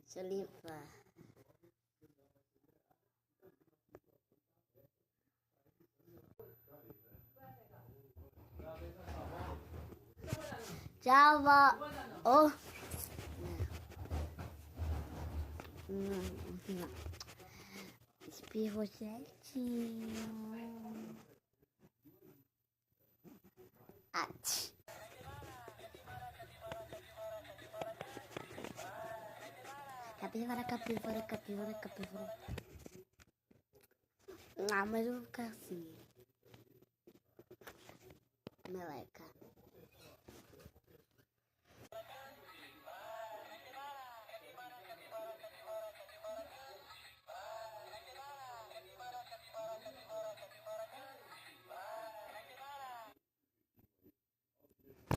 Saliva. Java. Oh. Espirro certinho. Capivara. Mas eu vou ficar assim. Meleca.